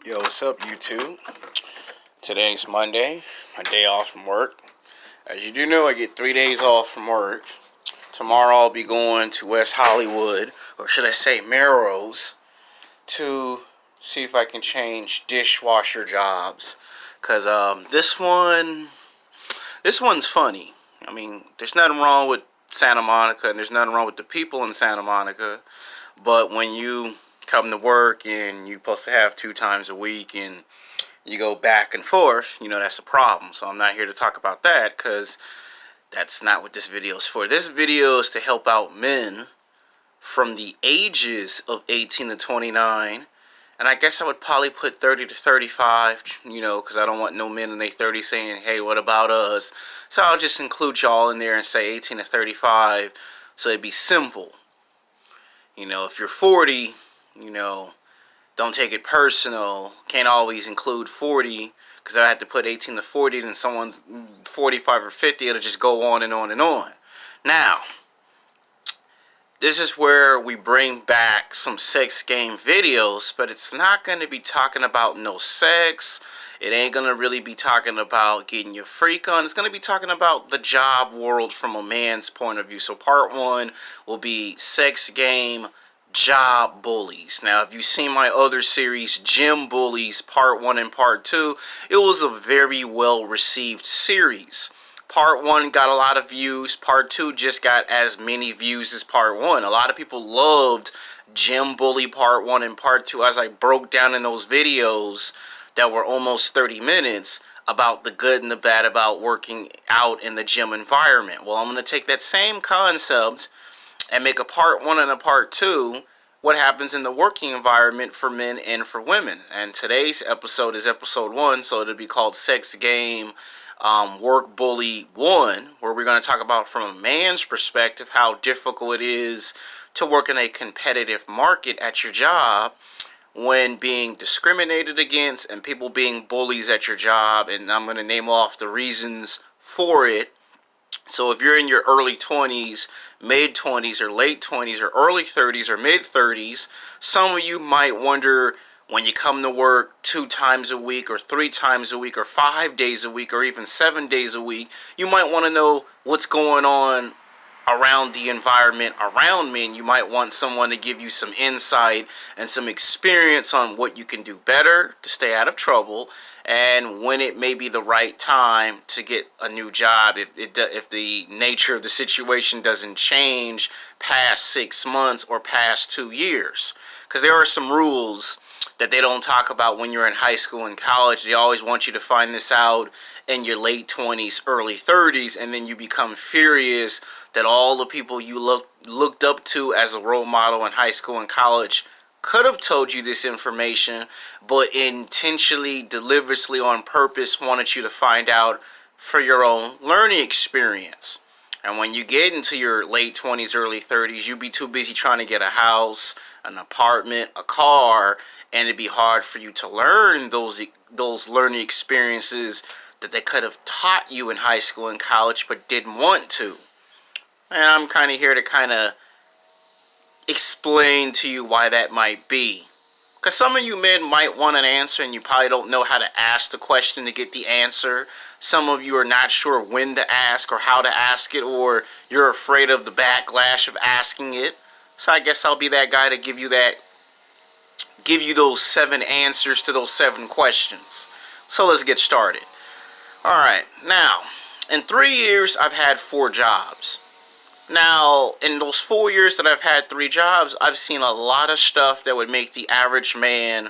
Yo, what's up, YouTube? Today's Monday, my day off from work. As you do know, I get 3 days off from work. Tomorrow I'll be going to West Hollywood, or should I say Melrose, to see if I can change dishwasher jobs. Cause this one's funny. I mean, there's nothing wrong with Santa Monica, and there's nothing wrong with the people in Santa Monica. But when you come to work and you're supposed to have 2 times a week and you go back and forth, that's a problem. So I'm not here to talk about that because that's not what this video is for. This video is to help out men from the ages of 18 to 29. And I guess I would probably put 30 to 35, because I don't want no men in their 30s saying, hey, what about us? So I'll just include y'all in there and say 18 to 35 so it'd be simple. If you're 40, don't take it personal. Can't always include 40 because I had to put 18 to 40, and someone's 45 or 50, it'll just go on and on and on. Now, this is where we bring back some sex game videos, but it's not going to be talking about no sex. It ain't going to really be talking about getting your freak on. It's going to be talking about the job world from a man's point of view. So part 1 will be sex game job bullies. Now, if you've seen my other series, Gym Bullies, part 1 and part 2, it was a very well received series. Part 1 got a lot of views. Part 2 just got as many views as part 1. A lot of people loved Gym Bully part 1 and part 2 as I broke down in those videos that were almost 30 minutes about the good and the bad about working out in the gym environment. Well, I'm going to take that same concept and make a part 1 and a part 2, what happens in the working environment for men and for women. And today's episode is episode 1, so it'll be called Sex Game Work Bully 1, where we're going to talk about from a man's perspective how difficult it is to work in a competitive market at your job when being discriminated against and people being bullies at your job. And I'm going to name off the reasons for it. So if you're in your early 20s, mid 20s, or late 20s, or early 30s, or mid 30s, some of you might wonder, when you come to work 2 times a week, or 3 times a week, or 5 days a week, or even 7 days a week, you might want to know what's going on around the environment around me, and you might want someone to give you some insight and some experience on what you can do better to stay out of trouble, and when it may be the right time to get a new job if the nature of the situation doesn't change past 6 months or past 2 years. Because there are some rules that they don't talk about when you're in high school and college. They always want you to find this out in your late 20s, early 30s, and then you become furious that all the people you looked up to as a role model in high school and college could have told you this information, but intentionally, deliberately, on purpose wanted you to find out for your own learning experience. And when you get into your late 20s, early 30s, you'd be too busy trying to get a house, an apartment, a car, and it'd be hard for you to learn those learning experiences that they could have taught you in high school and college but didn't want to. And I'm kind of here to kind of explain to you why that might be. Because some of you men might want an answer and you probably don't know how to ask the question to get the answer. Some of you are not sure when to ask or how to ask it, or you're afraid of the backlash of asking it. So I guess I'll be that guy to give you those 7 answers to those 7 questions. So let's get started. Alright, now, in 3 years I've had 4 jobs. Now, in those 4 years that I've had 3 jobs, I've seen a lot of stuff that would make the average man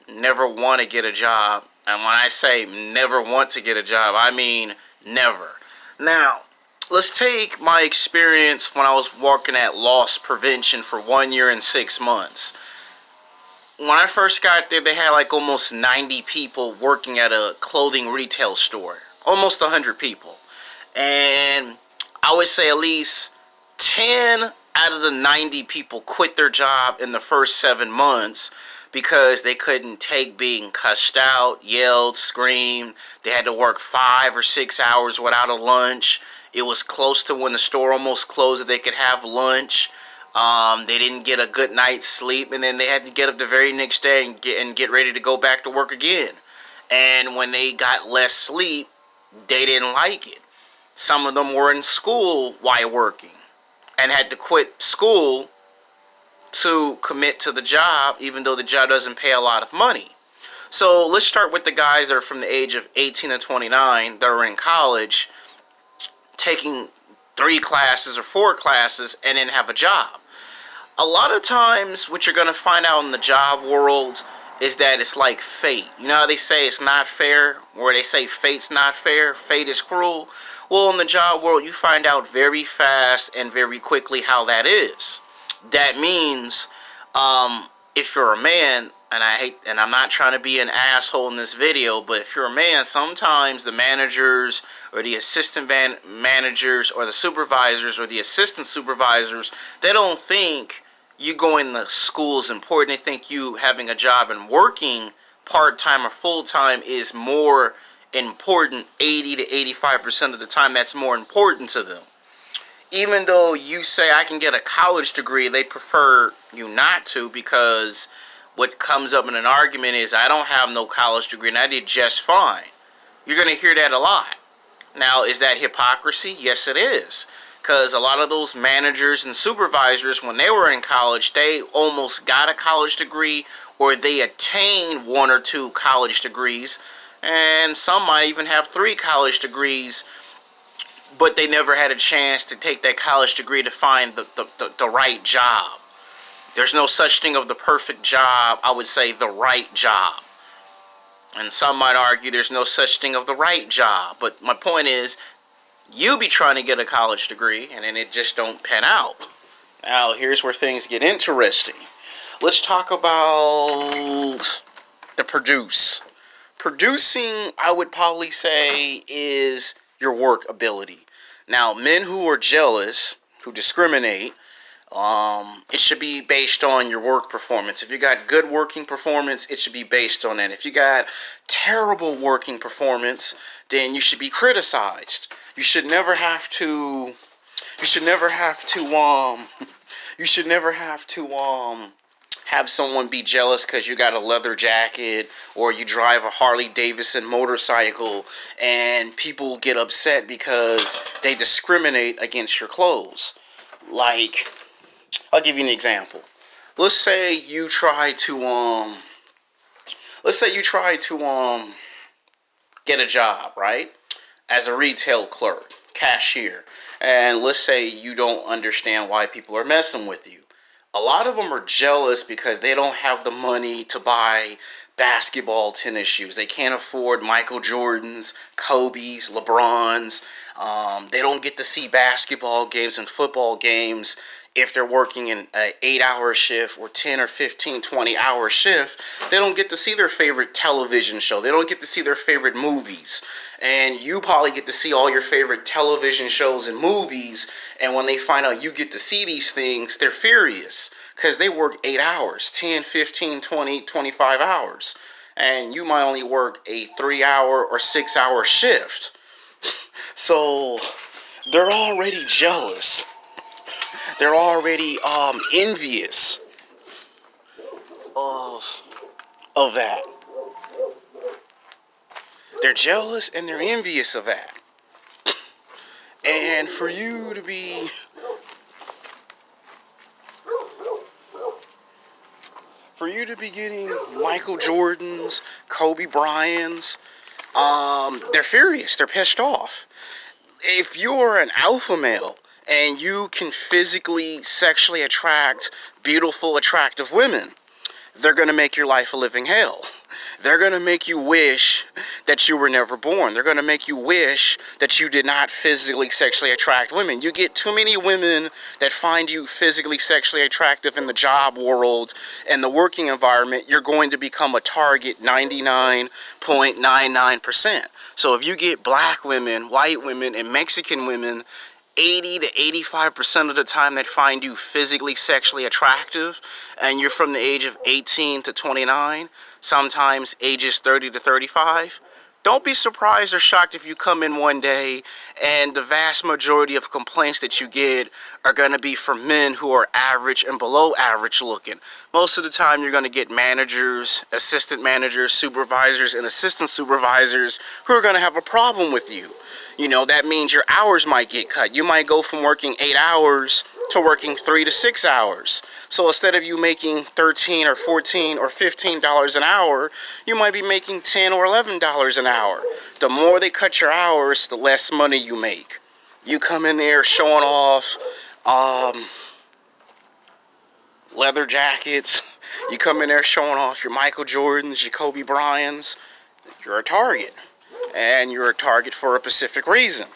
never want to get a job. And when I say never want to get a job, I mean never. Now, let's take my experience when I was working at loss prevention for 1 year and 6 months. When I first got there, they had like almost 90 people working at a clothing retail store. Almost 100 people. And I would say at least 10 out of the 90 people quit their job in the first 7 months because they couldn't take being cussed out, yelled, screamed. They had to work 5 or 6 hours without a lunch. It was close to when the store almost closed that they could have lunch. They didn't get a good night's sleep, and then they had to get up the very next day and get ready to go back to work again. And when they got less sleep, they didn't like it. Some of them were in school while working and had to quit school to commit to the job, even though the job doesn't pay a lot of money. So let's start with the guys that are from the age of 18 to 29 that are in college, taking 3 classes or 4 classes and then have a job. A lot of times what you're going to find out in the job world is that it's like fate. You know how they say it's not fair, or they say fate's not fair, fate is cruel? Well, in the job world, you find out very fast and very quickly how that is. That means if you're a man, and I'm not trying to be an asshole in this video, but if you're a man, sometimes the managers or the assistant managers or the supervisors or the assistant supervisors, they don't think you going to school is important. They think you having a job and working part-time or full-time is more important. 80 to 85% of the time, that's more important to them. Even though you say I can get a college degree, they prefer you not to, because what comes up in an argument is I don't have no college degree and I did just fine. You're going to hear that a lot. Now, is that hypocrisy? Yes, it is. Because a lot of those managers and supervisors, when they were in college, they almost got a college degree, or they attained 1 or 2 college degrees. And some might even have 3 college degrees, but they never had a chance to take that college degree to find the right job. There's no such thing of the perfect job. I would say the right job. And some might argue there's no such thing of the right job. But my point is, you be trying to get a college degree and then it just don't pan out. Now, here's where things get interesting. Let's talk about the produce. Producing, I would probably say, is your work ability. Now, men who are jealous, who discriminate, it should be based on your work performance. If you got good working performance, it should be based on that. If you got terrible working performance, then you should be criticized. You should never have to have someone be jealous because you got a leather jacket or you drive a Harley Davidson motorcycle, and people get upset because they discriminate against your clothes. Like, I'll give you an example. Let's say you try to get a job, right? As a retail clerk, cashier. And let's say you don't understand why people are messing with you. A lot of them are jealous because they don't have the money to buy basketball, tennis shoes. They can't afford Michael Jordan's, Kobe's, LeBron's. They don't get to see basketball games and football games if they're working in an 8-hour shift or 10 or 15, 20-hour shift. They don't get to see their favorite television show. They don't get to see their favorite movies. And you probably get to see all your favorite television shows and movies. And when they find out you get to see these things, they're furious because they work 8 hours, 10, 15, 20, 25 hours. And you might only work a 3-hour or 6-hour shift. So they're already jealous. They're already envious of that. They're jealous and they're envious of that. And for you to be getting Michael Jordan's, Kobe Bryant's, they're furious. They're pissed off. If you're an alpha male and you can physically, sexually attract beautiful, attractive women, they're going to make your life a living hell. They're going to make you wish that you were never born. They're going to make you wish that you did not physically, sexually attract women. You get too many women that find you physically, sexually attractive in the job world and the working environment, you're going to become a target 99.99%. So if you get black women, white women, and Mexican women 80 to 85% of the time that find you physically, sexually attractive, and you're from the age of 18 to 29, sometimes ages 30 to 35, Don't be surprised or shocked if you come in one day and the vast majority of complaints that you get are going to be from men who are average and below average looking. Most of the time you're going to get managers, assistant managers, supervisors, and assistant supervisors who are going to have a problem with you. You know, that means your hours might get cut. You might go from working 8 hours to working 3 to 6 hours. So instead of you making $13 or $14 or $15 an hour, you might be making $10 or $11 an hour. The more they cut your hours, the less money you make. You come in there showing off leather jackets. You come in there showing off your Michael Jordans, your Kobe Bryants. You're a target. And you're a target for a specific reason.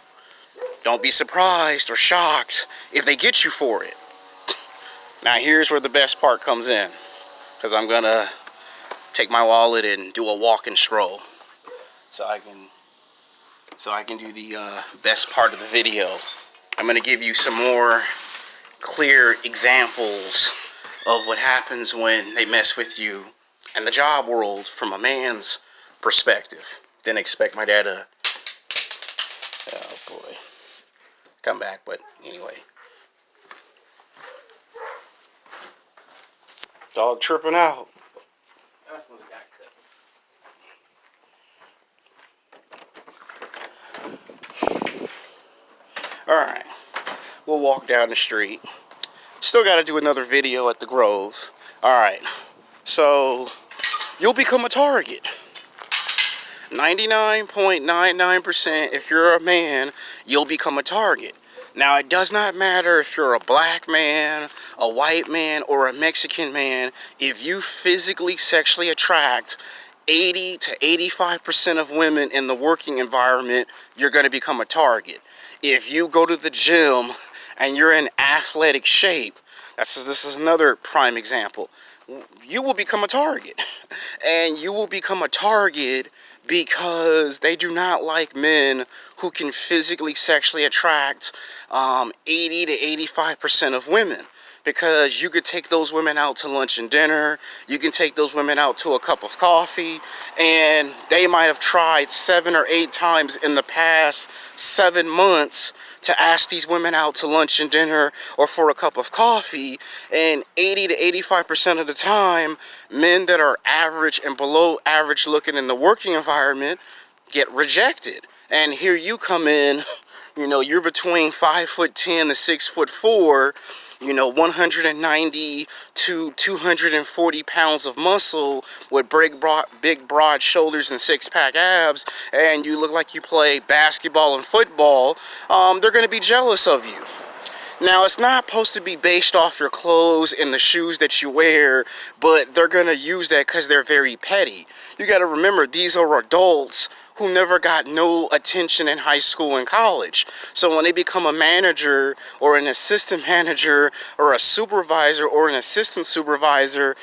Don't be surprised or shocked if they get you for it. Now here's where the best part comes in, because I'm gonna take my wallet and do a walk and stroll, so I can do the best part of the video. I'm gonna give you some more clear examples of what happens when they mess with you in the job world from a man's perspective. Didn't expect my dad to, oh boy, come back, but anyway. Dog tripping out. That's when it got cut. Alright, we'll walk down the street. Still got to do another video at the Grove. Alright, so you'll become a target. 99.99% if you're a man, you'll become a target. Now, it does not matter if you're a black man, a white man, or a Mexican man. If you physically sexually attract 80 to 85% of women in the working environment, you're going to become a target. If you go to the gym and you're in athletic shape, this is another prime example. You will become a target. And you will become a target because they do not like men who can physically sexually attract 80 to 85% of women. Because you could take those women out to lunch and dinner, you can take those women out to a cup of coffee, and they might have tried 7 or 8 times in the past 7 months to ask these women out to lunch and dinner or for a cup of coffee, and 80 to 85% of the time, men that are average and below average looking in the working environment get rejected. And here you come in, you know, you're between 5'10" to 6'4", you know, 190 to 240 pounds of muscle with big broad shoulders and six-pack abs, and you look like you play basketball and football, they're going to be jealous of you. Now, it's not supposed to be based off your clothes and the shoes that you wear, but they're going to use that because they're very petty. You got to remember, these are adults who never got no attention in high school and college. So when they become a manager or an assistant manager or a supervisor or an assistant supervisor,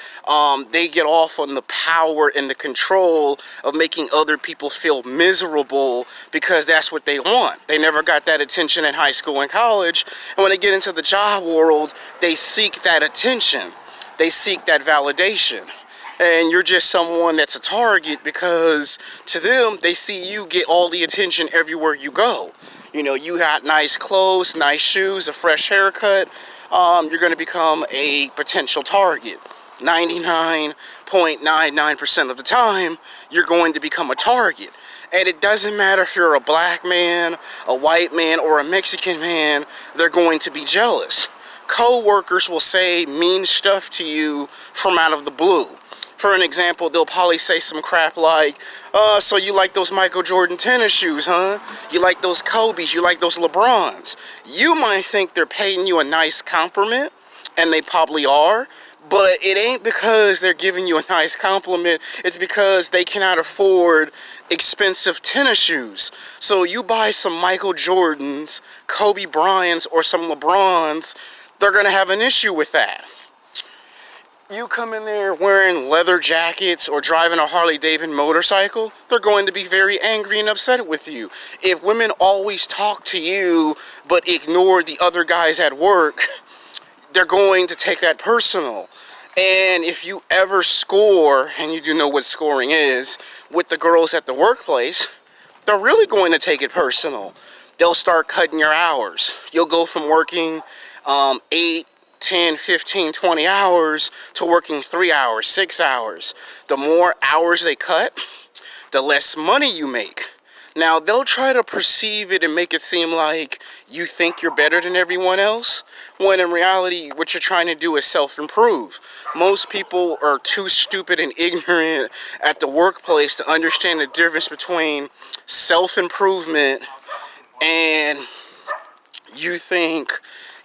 they get off on the power and the control of making other people feel miserable because that's what they want. They never got that attention in high school and college. And when they get into the job world, they seek that attention. They seek that validation. And you're just someone that's a target because to them, they see you get all the attention everywhere you go. You know, you got nice clothes, nice shoes, a fresh haircut. You're going to become a potential target. 99.99% of the time, you're going to become a target. And it doesn't matter if you're a black man, a white man, or a Mexican man, they're going to be jealous. Co-workers will say mean stuff to you from out of the blue. For an example, they'll probably say some crap like, so you like those Michael Jordan tennis shoes, huh? You like those Kobe's, you like those LeBrons. You might think they're paying you a nice compliment, and they probably are, but it ain't because they're giving you a nice compliment. It's because they cannot afford expensive tennis shoes. So you buy some Michael Jordans, Kobe Bryant's, or some LeBrons, they're going to have an issue with that. You come in there wearing leather jackets or driving a Harley-Davidson motorcycle, they're going to be very angry and upset with you. If women always talk to you but ignore the other guys at work, they're going to take that personal. And if you ever score, and you do know what scoring is, with the girls at the workplace, they're really going to take it personal. They'll start cutting your hours. You'll go from working 8, 10, 15, 20 hours to working 3 hours, 6 hours. The more hours they cut, the less money you make. Now, they'll try to perceive it and make it seem like you think you're better than everyone else, when in reality, what you're trying to do is self-improve. Most people are too stupid and ignorant at the workplace to understand the difference between self-improvement and you think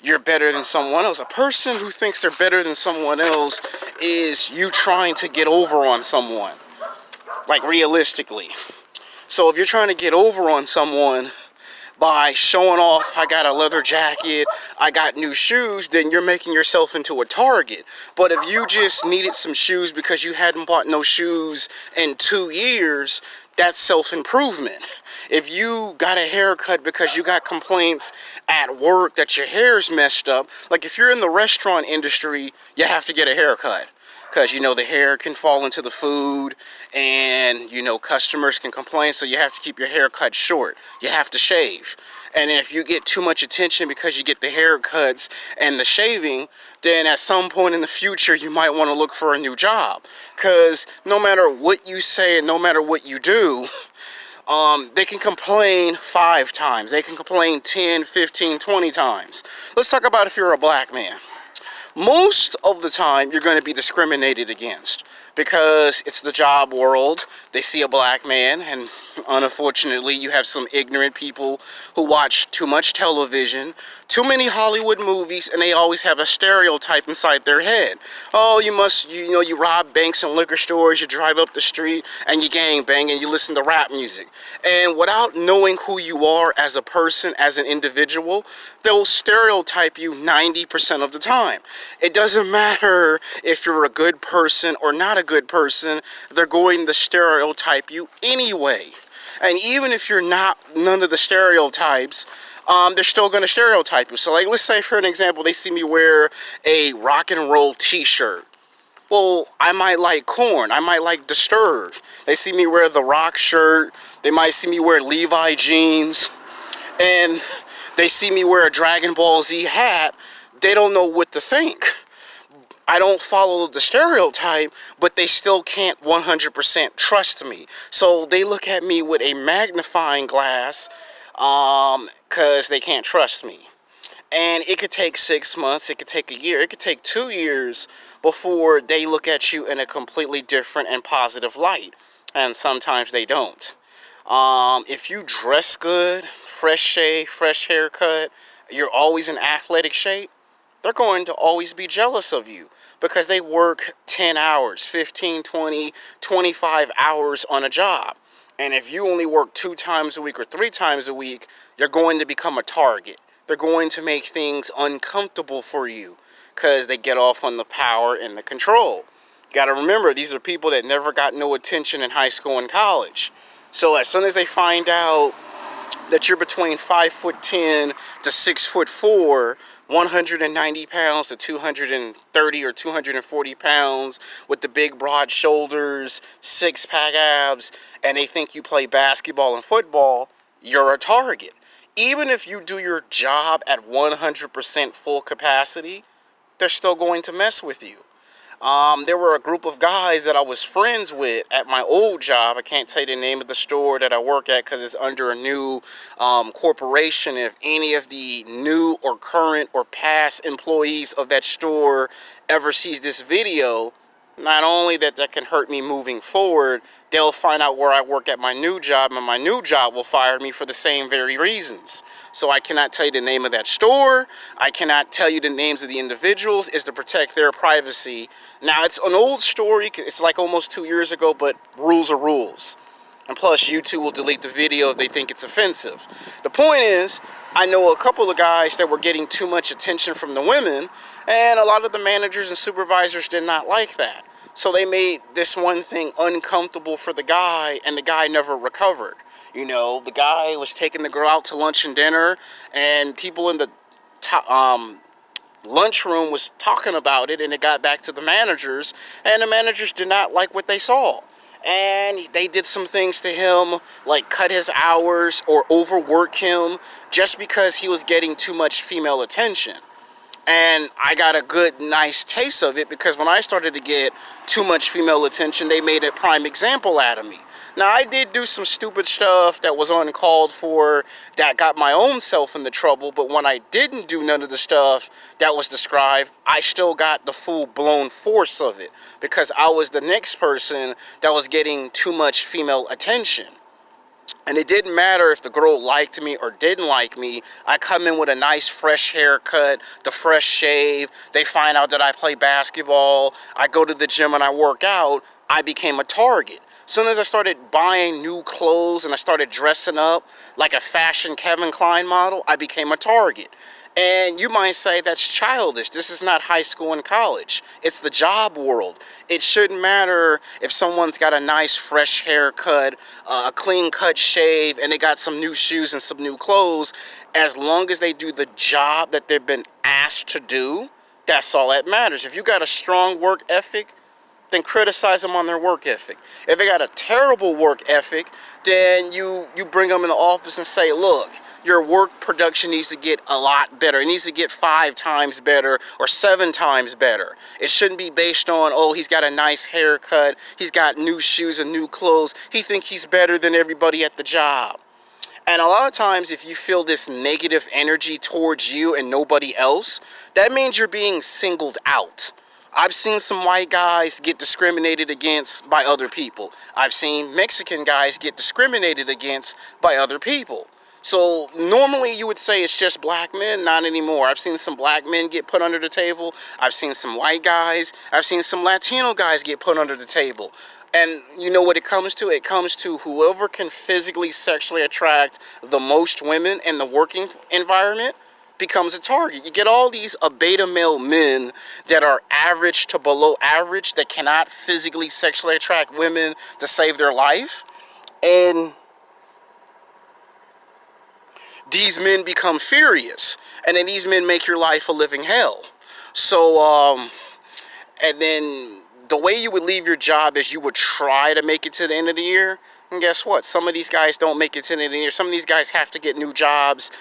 you're better than someone else. A person who thinks they're better than someone else is you trying to get over on someone, like realistically. So if you're trying to get over on someone by showing off, I got a leather jacket, I got new shoes, then you're making yourself into a target. But if you just needed some shoes because you hadn't bought no shoes in 2 years, that's self-improvement. If you got a haircut because you got complaints at work that your hair's messed up, like if you're in the restaurant industry, you have to get a haircut. Because, you know, the hair can fall into the food and, you know, customers can complain, so you have to keep your hair cut short. You have to shave. And if you get too much attention because you get the haircuts and the shaving, then at some point in the future, you might want to look for a new job. Because no matter what you say and no matter what you do, they can complain 5 times. They can complain 10, 15, 20 times. Let's talk about if you're a black man. Most of the time, you're going to be discriminated against because it's the job world. They see a black man, and unfortunately, you have some ignorant people who watch too much television, too many Hollywood movies, and they always have a stereotype inside their head. Oh, you rob banks and liquor stores, you drive up the street, and you gangbang, and you listen to rap music. And without knowing who you are as a person, as an individual, they'll stereotype you 90% of the time. It doesn't matter if you're a good person or not a good person, they're going to stereotype you anyway. And even if you're not none of the stereotypes, they're still going to stereotype you. So like, let's say for an example, they see me wear a rock and roll t-shirt. Well, I might like Korn, I might like Disturbed. They see me wear the Rock shirt, they might see me wear Levi jeans, and they see me wear a Dragon Ball Z hat. They don't know what to think. I don't follow the stereotype, but they still can't 100% trust me. So they look at me with a magnifying glass because they can't trust me. And it could take 6 months, it could take a year, it could take 2 years before they look at you in a completely different and positive light. And sometimes they don't. If you dress good, fresh shave, fresh haircut, you're always in athletic shape, they're going to always be jealous of you because they work 10 hours, 15, 20, 25 hours on a job. And if you only work 2 times a week or 3 times a week, you're going to become a target. They're going to make things uncomfortable for you because they get off on the power and the control. You got to remember, these are people that never got no attention in high school and college. So as soon as they find out that you're between 5'10" to 6'4", 190 pounds to 230 or 240 pounds with the big broad shoulders, 6-pack abs, and they think you play basketball and football, you're a target. Even if you do your job at 100% full capacity, they're still going to mess with you. There were a group of guys that I was friends with at my old job. I can't tell you the name of the store that I work at because it's under a new corporation. If any of the new or current or past employees of that store ever sees this video, not only that can hurt me moving forward, they'll find out where I work at my new job, and my new job will fire me for the same very reasons. So I cannot tell you the name of that store. I cannot tell you the names of the individuals. It's to protect their privacy. Now, it's an old story. It's like almost 2 years ago, but rules are rules. And plus, YouTube will delete the video if they think it's offensive. The point is, I know a couple of guys that were getting too much attention from the women, and a lot of the managers and supervisors did not like that. So they made this one thing uncomfortable for the guy, and the guy never recovered. You know, the guy was taking the girl out to lunch and dinner, and people in the top, lunchroom was talking about it, and it got back to the managers, and the managers did not like what they saw. And they did some things to him, like cut his hours or overwork him just because he was getting too much female attention. And I got a good, nice taste of it, because when I started to get too much female attention, they made a prime example out of me. Now, I did do some stupid stuff that was uncalled for, that got my own self into trouble, but when I didn't do none of the stuff that was described, I still got the full-blown force of it, because I was the next person that was getting too much female attention. And it didn't matter if the girl liked me or didn't like me. I come in with a nice fresh haircut, the fresh shave. They find out that I play basketball. I go to the gym and I work out. I became a target. As soon as I started buying new clothes and I started dressing up like a fashion Kevin Klein model, I became a target. And you might say that's childish. This is not high school and college. It's the job world. It shouldn't matter if someone's got a nice fresh haircut, a clean cut shave, and they got some new shoes and some new clothes. As long as they do the job that they've been asked to do, that's all that matters. If you got a strong work ethic, then criticize them on their work ethic. If they got a terrible work ethic, then you bring them in the office and say, look, your work production needs to get a lot better. It needs to get 5 times better or 7 times better. It shouldn't be based on, oh, he's got a nice haircut, he's got new shoes and new clothes, he thinks he's better than everybody at the job. And a lot of times, if you feel this negative energy towards you and nobody else, that means you're being singled out. I've seen some white guys get discriminated against by other people. I've seen Mexican guys get discriminated against by other people. So normally you would say it's just black men, not anymore. I've seen some black men get put under the table. I've seen some white guys. I've seen some Latino guys get put under the table. And you know what it comes to? It comes to whoever can physically, sexually attract the most women in the working environment becomes a target. You get all these beta male men that are average to below average that cannot physically, sexually attract women to save their life. And these men become furious, and then these men make your life a living hell. So, and then the way you would leave your job is you would try to make it to the end of the year. And guess what? Some of these guys don't make it to the end of the year. Some of these guys have to get new jobs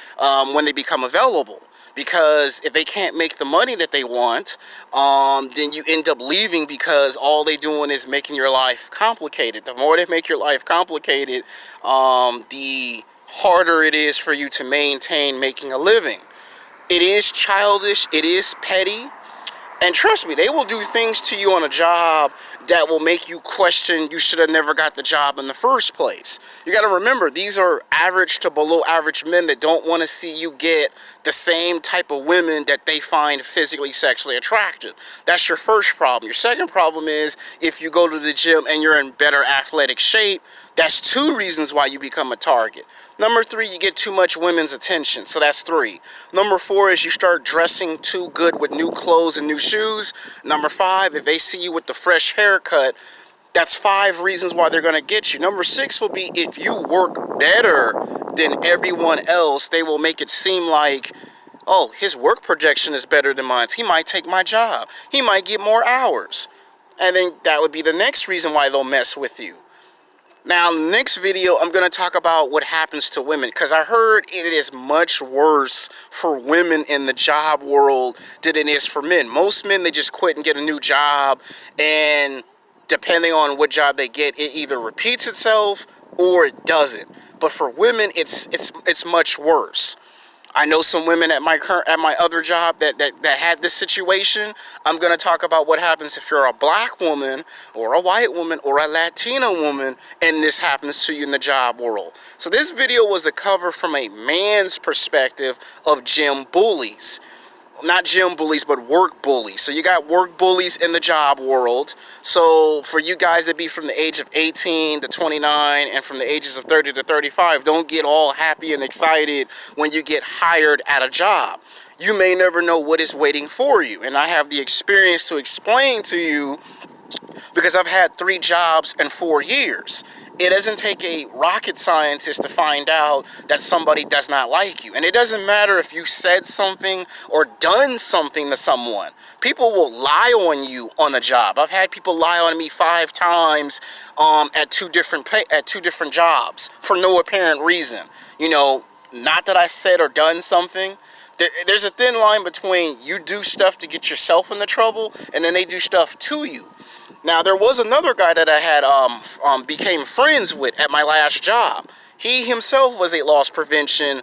when they become available. Because if they can't make the money that they want, then you end up leaving, because all they're doing is making your life complicated. The more they make your life complicated, the harder it is for you to maintain making a living. It is childish, it is petty, and trust me, they will do things to you on a job that will make you question you should have never got the job in the first place. You got to remember, these are average to below average men that don't want to see you get the same type of women that they find physically, sexually attractive. That's your first problem. Your second problem is if you go to the gym and you're in better athletic shape, that's 2 reasons why you become a target. Number 3, you get too much women's attention, so that's 3. Number 4 is you start dressing too good with new clothes and new shoes. Number 5, if they see you with the fresh haircut, that's 5 reasons why they're going to get you. Number 6 will be if you work better than everyone else, they will make it seem like, oh, his work projection is better than mine. He might take my job. He might get more hours. And then that would be the next reason why they'll mess with you. Now, in the next video, I'm going to talk about what happens to women, because I heard it is much worse for women in the job world than it is for men. Most men, they just quit and get a new job, and depending on what job they get, it either repeats itself or it doesn't. But for women, it's much worse. I know some women at my other job that had this situation. I'm going to talk about what happens if you're a black woman or a white woman or a Latina woman and this happens to you in the job world. So this video was the cover from a man's perspective of gym bullies. Not gym bullies, but work bullies. So you got work bullies in the job world. So for you guys that be from the age of 18 to 29 and from the ages of 30 to 35, don't get all happy and excited when you get hired at a job. You may never know what is waiting for you. And I have the experience to explain to you, because I've had 3 jobs in 4 years. It doesn't take a rocket scientist to find out that somebody does not like you. And it doesn't matter if you said something or done something to someone. People will lie on you on a job. I've had people lie on me 5 times at two different jobs for no apparent reason. You know, not that I said or done something. There's a thin line between you do stuff to get yourself into trouble and then they do stuff to you. Now, there was another guy that I had became friends with at my last job. He himself was a loss prevention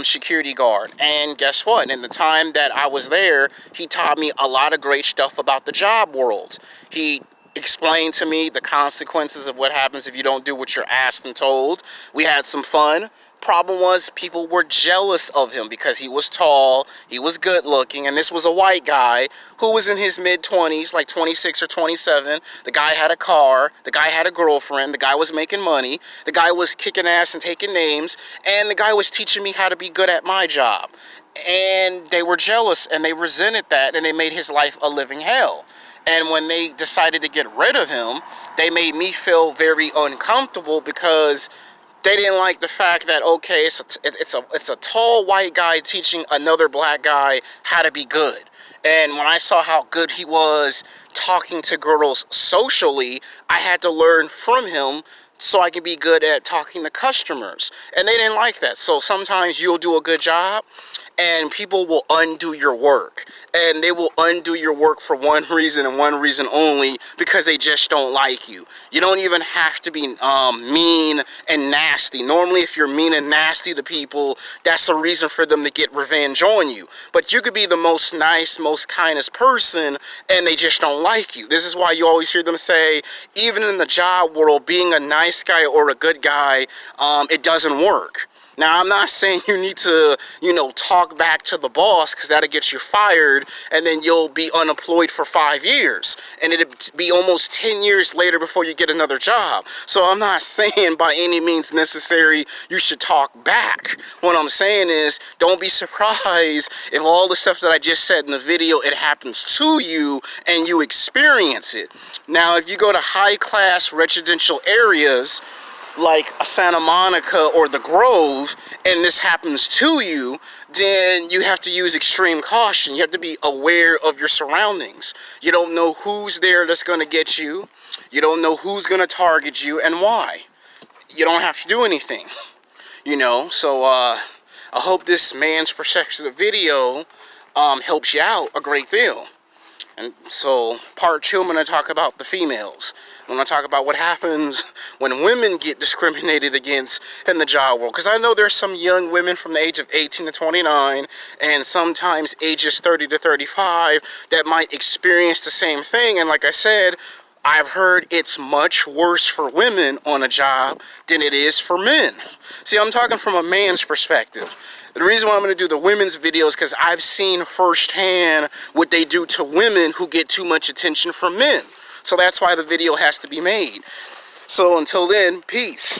security guard. And guess what? In the time that I was there, he taught me a lot of great stuff about the job world. He explained to me the consequences of what happens if you don't do what you're asked and told. We had some fun. Problem was, people were jealous of him because he was tall, he was good looking, and this was a white guy who was in his mid-20s, like 26 or 27. The guy had a car, the guy had a girlfriend, the guy was making money, the guy was kicking ass and taking names, and the guy was teaching me how to be good at my job. And they were jealous and they resented that, and they made his life a living hell. And when they decided to get rid of him, they made me feel very uncomfortable because they didn't like the fact that, okay, it's a tall white guy teaching another black guy how to be good. And when I saw how good he was talking to girls socially, I had to learn from him so I could be good at talking to customers. And they didn't like that. So sometimes you'll do a good job and people will undo your work. And they will undo your work for one reason and one reason only, because they just don't like you. You don't even have to be mean and nasty. Normally, if you're mean and nasty to people, that's a reason for them to get revenge on you. But you could be the most nice, most kindest person, and they just don't like you. This is why you always hear them say, even in the job world, being a nice guy or a good guy, it doesn't work. Now, I'm not saying you need to, talk back to the boss, because that'll get you fired, and then you'll be unemployed for 5 years. And it'll be almost 10 years later before you get another job. So I'm not saying by any means necessary you should talk back. What I'm saying is, don't be surprised if all the stuff that I just said in the video, it happens to you and you experience it. Now, if you go to high-class residential areas, like Santa Monica or the Grove, and this happens to you, then you have to use extreme caution. You have to be aware of your surroundings. You don't know who's there that's going to get you. You don't know who's going to target you and why. You don't have to do anything, So I hope this man's perspective video helps you out a great deal. And so, part 2, I'm going to talk about the females. I'm going to talk about what happens when women get discriminated against in the job world. Because I know there's some young women from the age of 18 to 29, and sometimes ages 30 to 35, that might experience the same thing. And like I said, I've heard it's much worse for women on a job than it is for men. See, I'm talking from a man's perspective. The reason why I'm going to do the women's videos is because I've seen firsthand what they do to women who get too much attention from men. So that's why the video has to be made. So until then, peace.